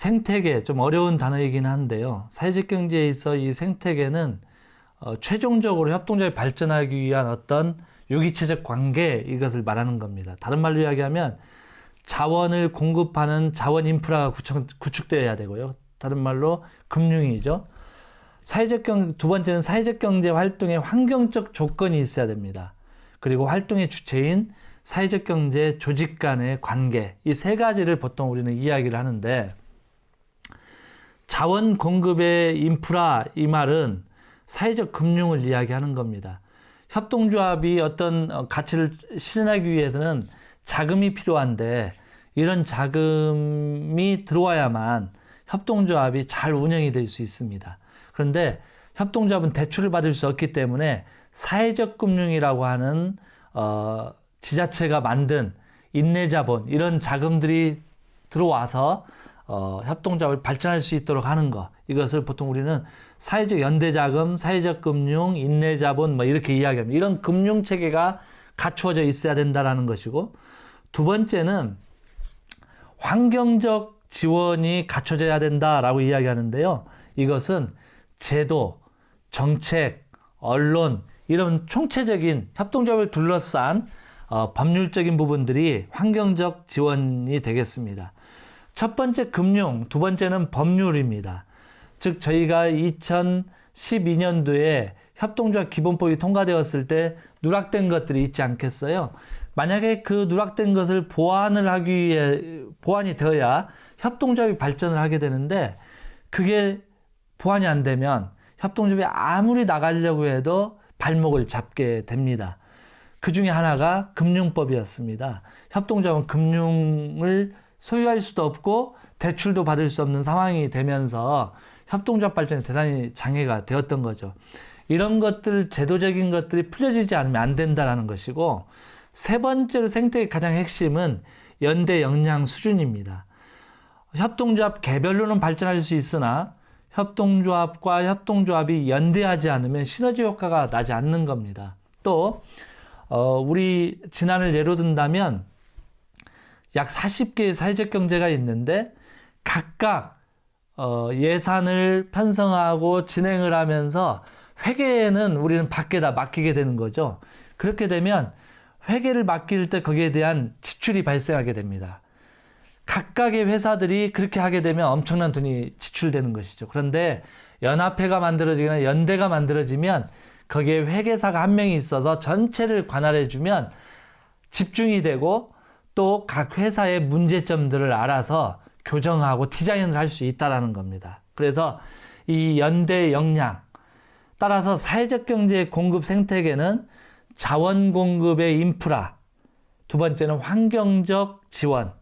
생태계, 좀 어려운 단어이긴 한데요. 사회적 경제에 있어 이 생태계는 최종적으로 협동조합이 발전하기 위한 어떤 유기체적 관계, 이것을 말하는 겁니다. 다른 말로 이야기하면 자원을 공급하는 자원 인프라가 구축되어야 되고요. 다른 말로 금융이죠. 두 번째는 사회적 경제 활동의 환경적 조건이 있어야 됩니다. 그리고 활동의 주체인 사회적 경제 조직 간의 관계, 이 세 가지를 보통 우리는 이야기를 하는데, 자원 공급의 인프라, 이 말은 사회적 금융을 이야기하는 겁니다. 협동조합이 어떤 가치를 실현하기 위해서는 자금이 필요한데, 이런 자금이 들어와야만 협동조합이 잘 운영이 될 수 있습니다. 그런데 협동조합은 대출을 받을 수 없기 때문에 사회적 금융이라고 하는 지자체가 만든 인내자본, 이런 자금들이 들어와서 협동조합을 발전할 수 있도록 하는 것, 이것을 보통 우리는 사회적 연대자금, 사회적 금융, 인내자본 이렇게 이야기합니다. 이런 금융체계가 갖추어져 있어야 된다는 것이고, 두 번째는 환경적 지원이 갖춰져야 된다라고 이야기하는데요. 이것은 제도, 정책, 언론, 이런 총체적인 협동조합을 둘러싼 법률적인 부분들이 환경적 지원이 되겠습니다. 첫 번째 금융, 두 번째는 법률입니다. 즉 저희가 2012년도에 협동조합 기본법이 통과되었을 때 누락된 것들이 있지 않겠어요? 만약에 그 누락된 것을 보완이 되어야 협동조합이 발전을 하게 되는데, 그게 보완이 안 되면 협동조합이 아무리 나가려고 해도 발목을 잡게 됩니다. 그 중에 하나가 금융법이었습니다. 협동조합은 금융을 소유할 수도 없고 대출도 받을 수 없는 상황이 되면서 협동조합 발전에 대단히 장애가 되었던 거죠. 이런 것들, 제도적인 것들이 풀려지지 않으면 안 된다는 것이고, 세 번째로 생태계의 가장 핵심은 연대 역량 수준입니다. 협동조합 개별로는 발전할 수 있으나 협동조합과 협동조합이 연대하지 않으면 시너지 효과가 나지 않는 겁니다. 또 우리 진안을 예로 든다면 약 40개의 사회적 경제가 있는데 각각 예산을 편성하고 진행을 하면서 회계는 우리는 밖에다 맡기게 되는 거죠. 그렇게 되면 회계를 맡길 때 거기에 대한 지출이 발생하게 됩니다. 각각의 회사들이 그렇게 하게 되면 엄청난 돈이 지출되는 것이죠. 그런데 연합회가 만들어지거나 연대가 만들어지면 거기에 회계사가 한 명이 있어서 전체를 관할해주면 집중이 되고 또 각 회사의 문제점들을 알아서 교정하고 디자인을 할 수 있다는 겁니다. 그래서 이 연대 역량, 따라서 사회적 경제 공급 생태계는 자원 공급의 인프라, 두 번째는 환경적 지원,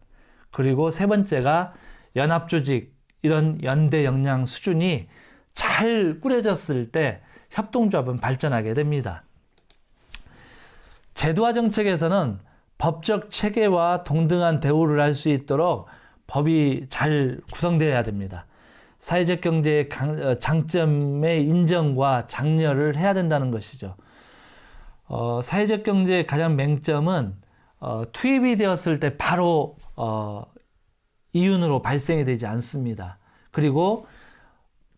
그리고 세 번째가 연합조직, 이런 연대 역량 수준이 잘 꾸려졌을 때 협동조합은 발전하게 됩니다. 제도와 정책에서는 법적 체계와 동등한 대우를 할 수 있도록 법이 잘 구성되어야 됩니다. 사회적 경제의 장점의 인정과 장려를 해야 된다는 것이죠. 사회적 경제의 가장 맹점은 투입이 되었을 때 바로 이윤으로 발생이 되지 않습니다. 그리고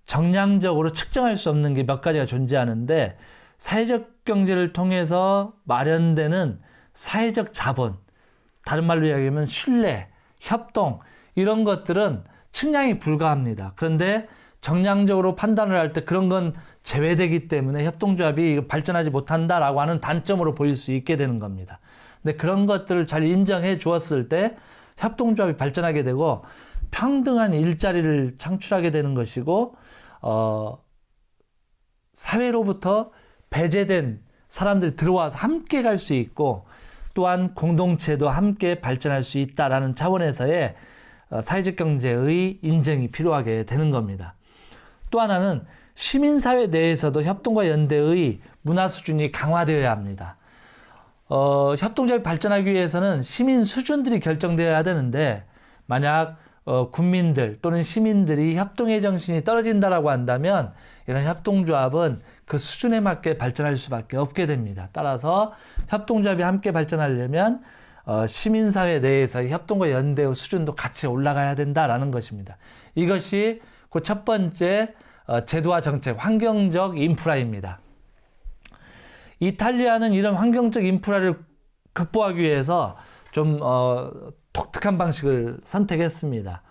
정량적으로 측정할 수 없는 게 몇 가지가 존재하는데, 사회적 경제를 통해서 마련되는 사회적 자본, 다른 말로 이야기하면 신뢰, 협동, 이런 것들은 측량이 불가합니다. 그런데 정량적으로 판단을 할 때 그런 건 제외되기 때문에 협동조합이 발전하지 못한다라고 하는 단점으로 보일 수 있게 되는 겁니다. 근데 그런 것들을 잘 인정해 주었을 때 협동조합이 발전하게 되고 평등한 일자리를 창출하게 되는 것이고, 사회로부터 배제된 사람들이 들어와서 함께 갈 수 있고, 또한 공동체도 함께 발전할 수 있다라는 차원에서의 사회적 경제의 인정이 필요하게 되는 겁니다. 또 하나는 시민사회 내에서도 협동과 연대의 문화 수준이 강화되어야 합니다. 협동조합이 발전하기 위해서는 시민 수준들이 결정되어야 되는데, 만약 국민들 또는 시민들이 협동의 정신이 떨어진다라고 한다면 이런 협동조합은 그 수준에 맞게 발전할 수밖에 없게 됩니다. 따라서 협동조합이 함께 발전하려면 시민사회 내에서 협동과 연대의 수준도 같이 올라가야 된다라는 것입니다. 이것이 그 첫 번째 제도와 정책, 환경적 인프라입니다. 이탈리아는 이런 환경적 인프라를 극복하기 위해서 좀 독특한 방식을 선택했습니다.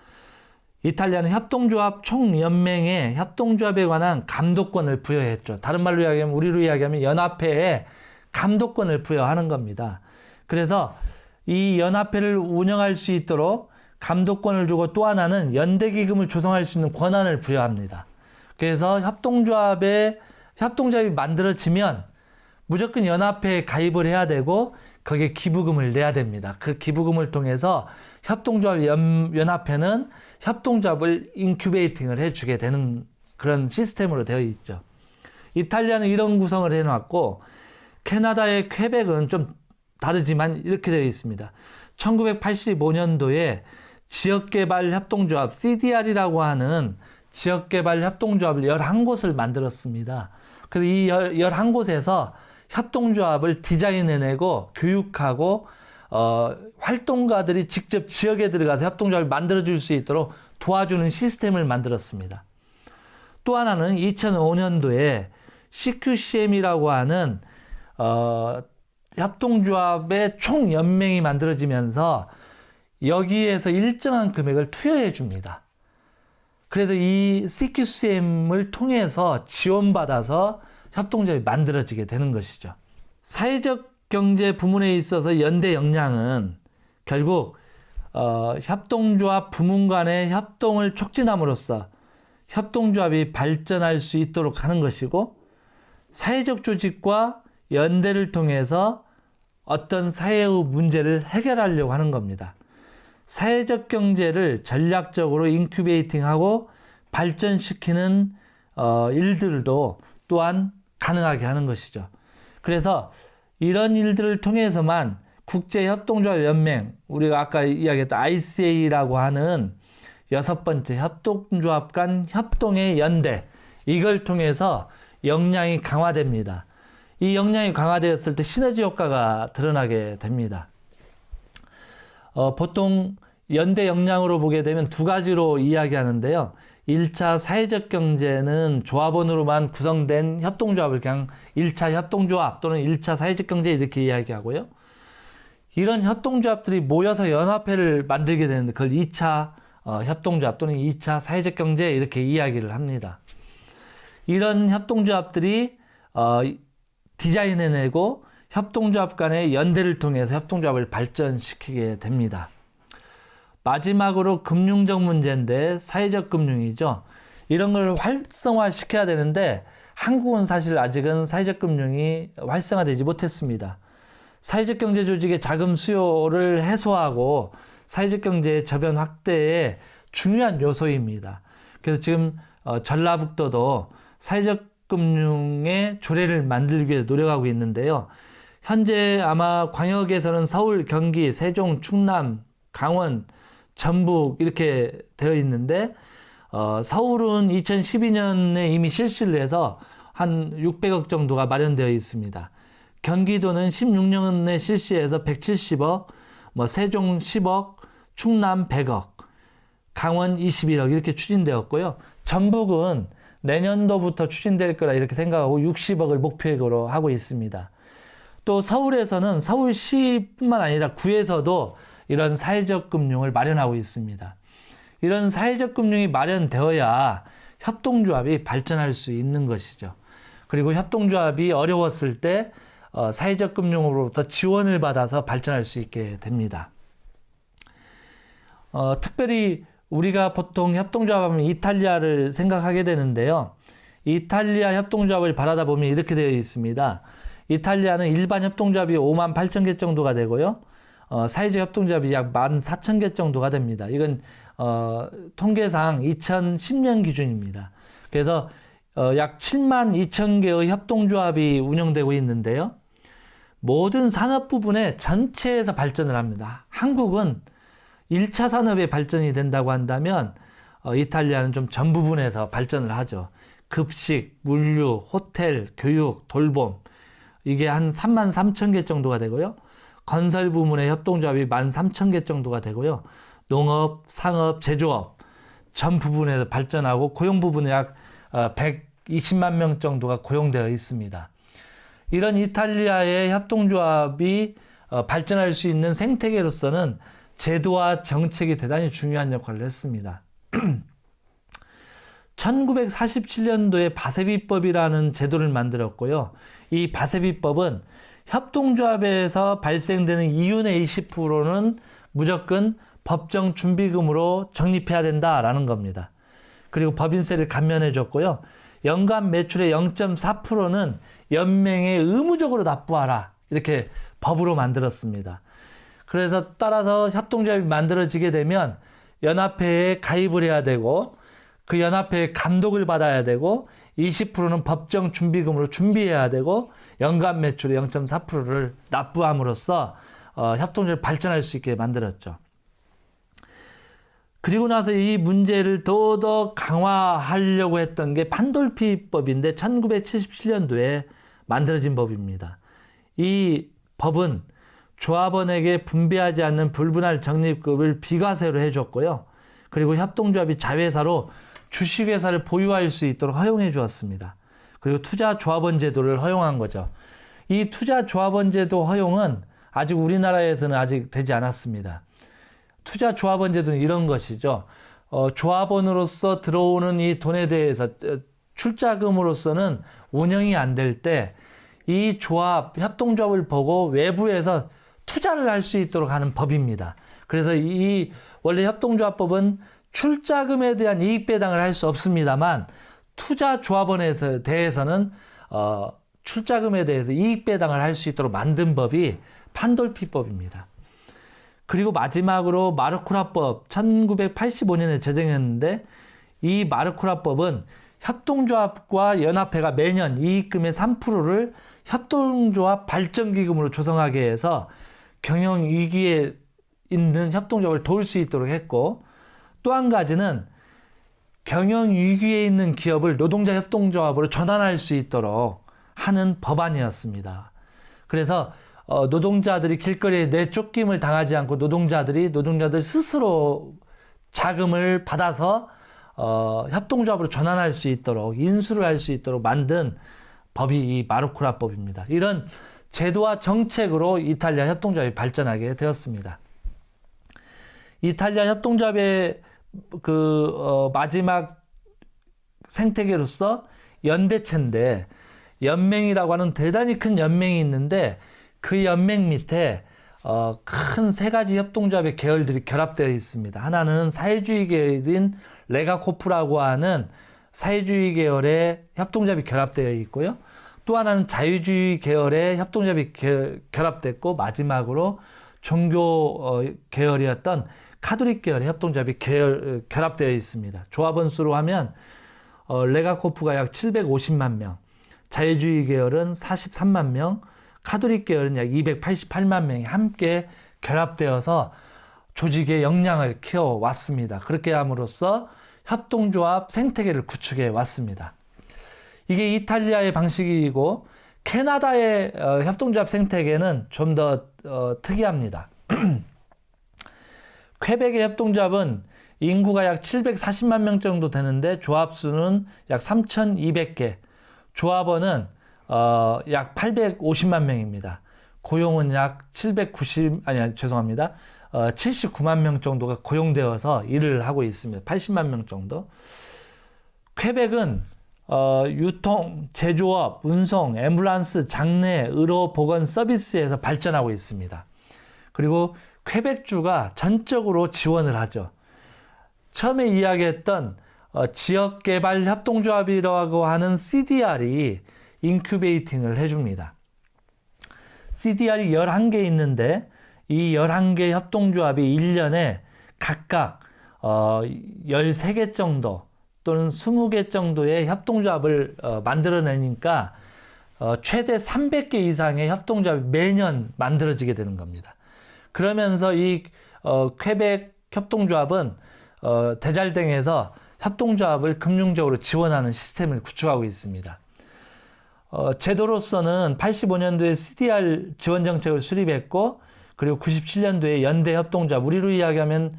이탈리아는 협동조합 총연맹에 협동조합에 관한 감독권을 부여했죠. 다른 말로 이야기하면, 우리로 이야기하면 연합회에 감독권을 부여하는 겁니다. 그래서 이 연합회를 운영할 수 있도록 감독권을 주고, 또 하나는 연대기금을 조성할 수 있는 권한을 부여합니다. 그래서 협동조합이 만들어지면 무조건 연합회에 가입을 해야 되고 거기에 기부금을 내야 됩니다. 그 기부금을 통해서 협동조합 연합회는 협동조합을 인큐베이팅을 해주게 되는 그런 시스템으로 되어 있죠. 이탈리아는 이런 구성을 해놨고, 캐나다의 퀘벡은 좀 다르지만 이렇게 되어 있습니다. 1985년도에 지역개발협동조합 CDR이라고 하는 지역개발협동조합을 11곳을 만들었습니다. 그래서 이 11곳에서 협동조합을 디자인해내고 교육하고 활동가들이 직접 지역에 들어가서 협동조합을 만들어줄 수 있도록 도와주는 시스템을 만들었습니다. 또 하나는 2005년도에 CQCM이라고 하는 협동조합의 총연맹이 만들어지면서 여기에서 일정한 금액을 투여해 줍니다. 그래서 이 CQCM을 통해서 지원받아서 협동조합이 만들어지게 되는 것이죠. 사회적 경제 부문에 있어서 연대 역량은 결국 협동조합 부문 간의 협동을 촉진함으로써 협동조합이 발전할 수 있도록 하는 것이고, 사회적 조직과 연대를 통해서 어떤 사회의 문제를 해결하려고 하는 겁니다. 사회적 경제를 전략적으로 인큐베이팅하고 발전시키는 일들도 또한 가능하게 하는 것이죠. 그래서 이런 일들을 통해서만 국제협동조합연맹, 우리가 아까 이야기했던 ICA라고 하는 6번째 협동조합 간 협동의 연대, 이걸 통해서 역량이 강화됩니다. 이 역량이 강화되었을 때 시너지 효과가 드러나게 됩니다. 보통 연대 역량으로 보게 되면 두 가지로 이야기하는데요. 1차 사회적 경제는 조합원으로만 구성된 협동조합을 그냥 1차 협동조합 또는 1차 사회적 경제 이렇게 이야기하고요. 이런 협동조합들이 모여서 연합회를 만들게 되는데 그걸 2차 협동조합 또는 2차 사회적 경제 이렇게 이야기를 합니다. 이런 협동조합들이 디자인해내고 협동조합 간의 연대를 통해서 협동조합을 발전시키게 됩니다. 마지막으로 금융적 문제인데, 사회적 금융이죠. 이런 걸 활성화시켜야 되는데 한국은 사실 아직은 사회적 금융이 활성화되지 못했습니다. 사회적 경제 조직의 자금 수요를 해소하고 사회적 경제의 저변 확대에 중요한 요소입니다. 그래서 지금 전라북도도 사회적 금융의 조례를 만들기 위해 노력하고 있는데요. 현재 아마 광역에서는 서울, 경기, 세종, 충남, 강원, 전북 이렇게 되어 있는데 서울은 2012년에 이미 실시를 해서 한 600억 정도가 마련되어 있습니다. 경기도는 16년에 실시해서 170억, 세종 10억, 충남 100억, 강원 21억 이렇게 추진되었고요. 전북은 내년도부터 추진될 거라 이렇게 생각하고 60억을 목표로 하고 있습니다. 또 서울에서는 서울시뿐만 아니라 구에서도 이런 사회적 금융을 마련하고 있습니다. 이런 사회적 금융이 마련되어야 협동조합이 발전할 수 있는 것이죠. 그리고 협동조합이 어려웠을 때 사회적 금융으로부터 지원을 받아서 발전할 수 있게 됩니다. 특별히 우리가 보통 협동조합 하면 이탈리아를 생각하게 되는데요. 이탈리아 협동조합을 바라다 보면 이렇게 되어 있습니다. 이탈리아는 일반 협동조합이 5만 8천 개 정도가 되고요. 사회적 협동조합이 약 14,000개 정도가 됩니다. 이건 통계상 2010년 기준입니다. 그래서 약 7만 2천 개의 협동조합이 운영되고 있는데요. 모든 산업 부분에 전체에서 발전을 합니다. 한국은 1차 산업의 발전이 된다고 한다면 이탈리아는 좀 전 부분에서 발전을 하죠. 급식, 물류, 호텔, 교육, 돌봄 이게 한 3만 3천 개 정도가 되고요. 건설 부문의 협동조합이 13,000개 정도가 되고요. 농업, 상업, 제조업 전 부분에서 발전하고 고용 부분에 약 120만 명 정도가 고용되어 있습니다. 이런 이탈리아의 협동조합이 발전할 수 있는 생태계로서는 제도와 정책이 대단히 중요한 역할을 했습니다. 1947년도에 바세비법이라는 제도를 만들었고요. 이 바세비법은 협동조합에서 발생되는 이윤의 20%는 무조건 법정 준비금으로 적립해야 된다라는 겁니다. 그리고 법인세를 감면해 줬고요. 연간 매출의 0.4%는 연맹에 의무적으로 납부하라. 이렇게 법으로 만들었습니다. 그래서 따라서 협동조합이 만들어지게 되면 연합회에 가입을 해야 되고 그 연합회의 감독을 받아야 되고 20%는 법정 준비금으로 준비해야 되고 연간 매출의 0.4%를 납부함으로써 협동조합이 발전할 수 있게 만들었죠. 그리고 나서 이 문제를 더더 강화하려고 했던 게 판돌피법인데 1977년도에 만들어진 법입니다. 이 법은 조합원에게 분배하지 않는 불분할 적립금을 비과세로 해줬고요. 그리고 협동조합이 자회사로 주식회사를 보유할 수 있도록 허용해 주었습니다. 그리고 투자조합원 제도를 허용한 거죠. 이 투자조합원 제도 허용은 아직 우리나라에서는 아직 되지 않았습니다. 투자조합원 제도는 이런 것이죠. 조합원으로서 들어오는 이 돈에 대해서 출자금으로서는 운영이 안 될 때 이 조합, 협동조합을 보고 외부에서 투자를 할 수 있도록 하는 법입니다. 그래서 이 원래 협동조합법은 출자금에 대한 이익 배당을 할 수 없습니다만 투자조합원에 대해서는 출자금에 대해서 이익 배당을 할 수 있도록 만든 법이 판돌피법입니다. 그리고 마지막으로 마르쿠라법 1985년에 제정했는데 이 마르쿠라법은 협동조합과 연합회가 매년 이익금의 3%를 협동조합 발전기금으로 조성하게 해서 경영위기에 있는 협동조합을 도울 수 있도록 했고 또 한 가지는 경영위기에 있는 기업을 노동자 협동조합으로 전환할 수 있도록 하는 법안이었습니다. 그래서 노동자들이 길거리에 내쫓김을 당하지 않고 노동자들 스스로 자금을 받아서 협동조합으로 전환할 수 있도록 인수를 할 수 있도록 만든 법이 이 마르쿠라법입니다. 이런 제도와 정책으로 이탈리아 협동조합이 발전하게 되었습니다. 이탈리아 협동조합의 마지막 생태계로서 연대체인데 연맹이라고 하는 대단히 큰 연맹이 있는데 그 연맹 밑에 큰 세 가지 협동조합의 계열들이 결합되어 있습니다. 하나는 사회주의 계열인 레가코프라고 하는 사회주의 계열의 협동조합이 결합되어 있고요. 또 하나는 자유주의 계열의 협동조합이 결합됐고 마지막으로 종교 계열이었던 카톨릭 계열의 협동조합이 결합되어 있습니다. 조합원 수로 하면 레가코프가 약 750만 명, 자유주의 계열은 43만 명, 카톨릭 계열은 약 288만 명이 함께 결합되어서 조직의 역량을 키워왔습니다. 그렇게 함으로써 협동조합 생태계를 구축해 왔습니다. 이게 이탈리아의 방식이고 캐나다의 협동조합 생태계는 좀 더 특이합니다. 퀘벡의 협동조합은 인구가 약 740만 명 정도 되는데 조합 수는 약 3,200개, 조합원은 약 850만 명입니다. 고용은 약 79만 명 정도가 고용되어서 일을 하고 있습니다. 80만 명 정도. 퀘벡은 유통, 제조업, 운송, 앰뷸런스, 장례, 의료, 보건 서비스에서 발전하고 있습니다. 그리고 퀘벡주가 전적으로 지원을 하죠. 처음에 이야기했던 지역개발협동조합이라고 하는 CDR이 인큐베이팅을 해줍니다. CDR이 11개 있는데 이 11개 협동조합이 1년에 각각 13개 정도 또는 20개 정도의 협동조합을 만들어내니까 최대 300개 이상의 협동조합이 매년 만들어지게 되는 겁니다. 그러면서 이 퀘벡 협동조합은 대잘땡에서 협동조합을 금융적으로 지원하는 시스템을 구축하고 있습니다. 제도로서는 85년도에 CDR 지원 정책을 수립했고 그리고 97년도에 연대협동조합, 우리로 이야기하면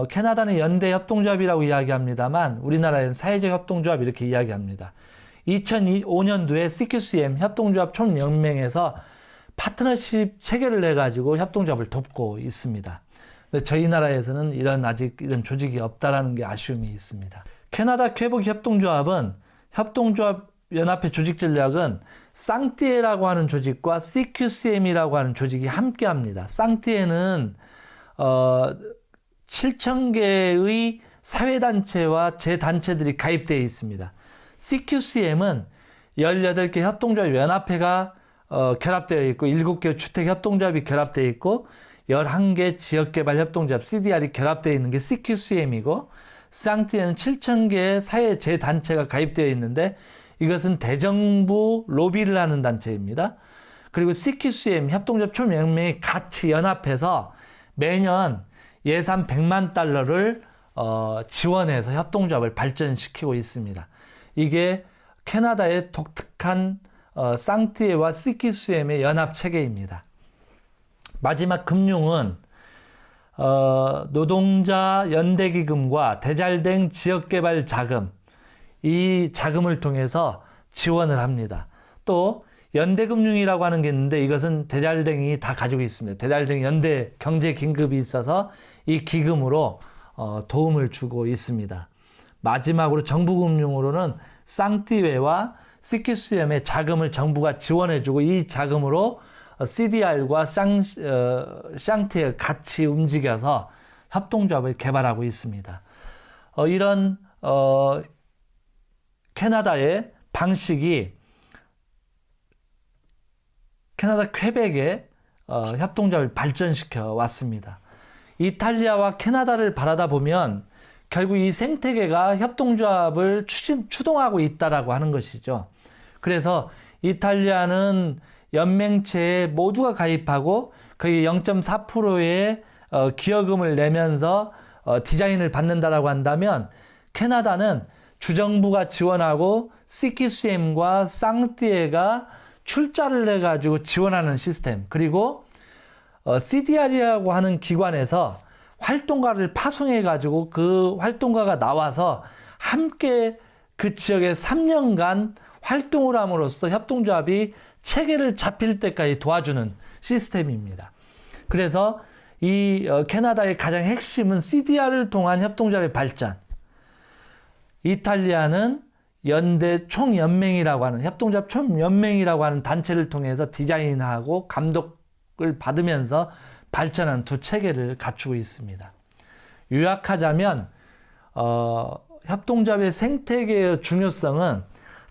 캐나다는 연대협동조합이라고 이야기합니다만 우리나라에는 사회적협동조합 이렇게 이야기합니다. 2005년도에 CQCM 협동조합 총연맹에서 파트너십 체결을 해가지고 협동조합을 돕고 있습니다. 근데 저희 나라에서는 아직 이런 조직이 없다라는 게 아쉬움이 있습니다. 캐나다 퀘벡 협동조합은 협동조합 연합회 조직 전략은 쌍띠에라고 하는 조직과 CQCM이라고 하는 조직이 함께 합니다. 쌍띠에는 7,000개의 사회단체와 재단체들이 가입되어 있습니다. CQCM은 18개 협동조합 연합회가 결합되어 있고 7개 주택협동조합이 결합되어 있고 11개 지역개발협동조합 CDR이 결합되어 있는 게 CQCM이고 쌍띠에는 7,000개의 사회 재단체가 가입되어 있는데 이것은 대정부 로비를 하는 단체입니다. 그리고 CQCM 협동조합 총연맹이 같이 연합해서 매년 예산 100만 달러를 지원해서 협동조합을 발전시키고 있습니다. 이게 캐나다의 독특한 쌍띠에와 CQCM의 연합 체계입니다. 마지막 금융은 노동자 연대기금과 대잘된 지역개발 자금, 이 자금을 통해서 지원을 합니다. 또 연대금융이라고 하는 게 있는데 이것은 대잘댕이 다 가지고 있습니다. 대잘댕이 연대 경제긴급이 있어서 이 기금으로 도움을 주고 있습니다. 마지막으로 정부금융으로는 쌍띠웨와 CQCM의 자금을 정부가 지원해주고 이 자금으로 CDR과 쌍띠에 같이 움직여서 협동조합을 개발하고 있습니다. 이런 캐나다의 방식이 캐나다 퀘벡의 협동조합을 발전시켜 왔습니다. 이탈리아와 캐나다를 바라다 보면 결국 이 생태계가 협동조합을 추동하고 있다라고 하는 것이죠. 그래서 이탈리아는 연맹체에 모두가 가입하고 거의 0.4%의 기여금을 내면서 디자인을 받는다라고 한다면 캐나다는 주정부가 지원하고 CQCM과 쌍띠에가 출자를 해가지고 지원하는 시스템, 그리고 CDR이라고 하는 기관에서 활동가를 파송해가지고 그 활동가가 나와서 함께 그 지역에 3년간 활동을 함으로써 협동조합이 체계를 잡힐 때까지 도와주는 시스템입니다. 그래서 이 캐나다의 가장 핵심은 CDR을 통한 협동조합의 발전. 이탈리아는 연대 총연맹이라고 하는 협동조합 총연맹이라고 하는 단체를 통해서 디자인하고 감독을 받으면서 발전한 두 체계를 갖추고 있습니다. 요약하자면 협동조합의 생태계의 중요성은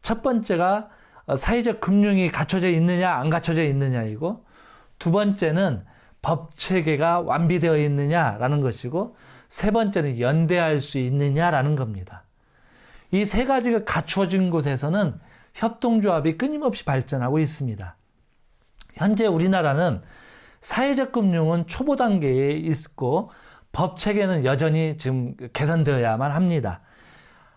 첫 번째가 사회적 금융이 갖춰져 있느냐 안 갖춰져 있느냐이고, 두 번째는 법 체계가 완비되어 있느냐라는 것이고, 세 번째는 연대할 수 있느냐라는 겁니다. 이 세 가지가 갖추어진 곳에서는 협동조합이 끊임없이 발전하고 있습니다. 현재 우리나라는 사회적 금융은 초보 단계에 있고 법 체계는 여전히 지금 개선되어야만 합니다.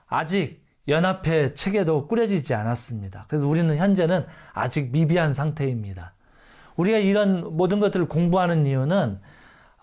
아직 연합회 체계도 꾸려지지 않았습니다. 그래서 우리는 현재는 아직 미비한 상태입니다. 우리가 이런 모든 것들을 공부하는 이유는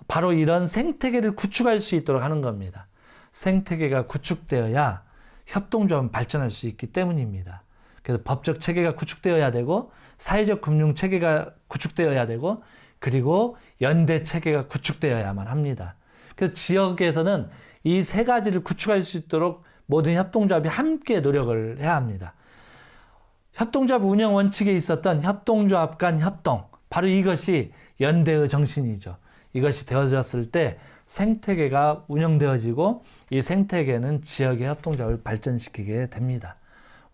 바로 이런 생태계를 구축할 수 있도록 하는 겁니다. 생태계가 구축되어야 협동조합은 발전할 수 있기 때문입니다. 그래서 법적 체계가 구축되어야 되고, 사회적 금융 체계가 구축되어야 되고, 그리고 연대 체계가 구축되어야만 합니다. 그래서 지역에서는 이 세 가지를 구축할 수 있도록 모든 협동조합이 함께 노력을 해야 합니다. 협동조합 운영 원칙에 있었던 협동조합 간 협동, 바로 이것이 연대의 정신이죠. 이것이 되어졌을 때 생태계가 운영되어지고 이 생태계는 지역의 협동조합을 발전시키게 됩니다.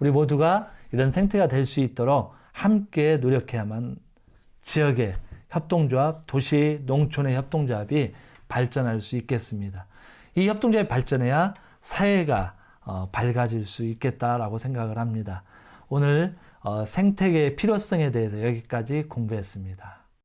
우리 모두가 이런 생태가 될 수 있도록 함께 노력해야만 지역의 협동조합, 도시, 농촌의 협동조합이 발전할 수 있겠습니다. 이 협동조합이 발전해야 사회가 밝아질 수 있겠다라고 생각을 합니다. 오늘 생태계의 필요성에 대해서 여기까지 공부했습니다.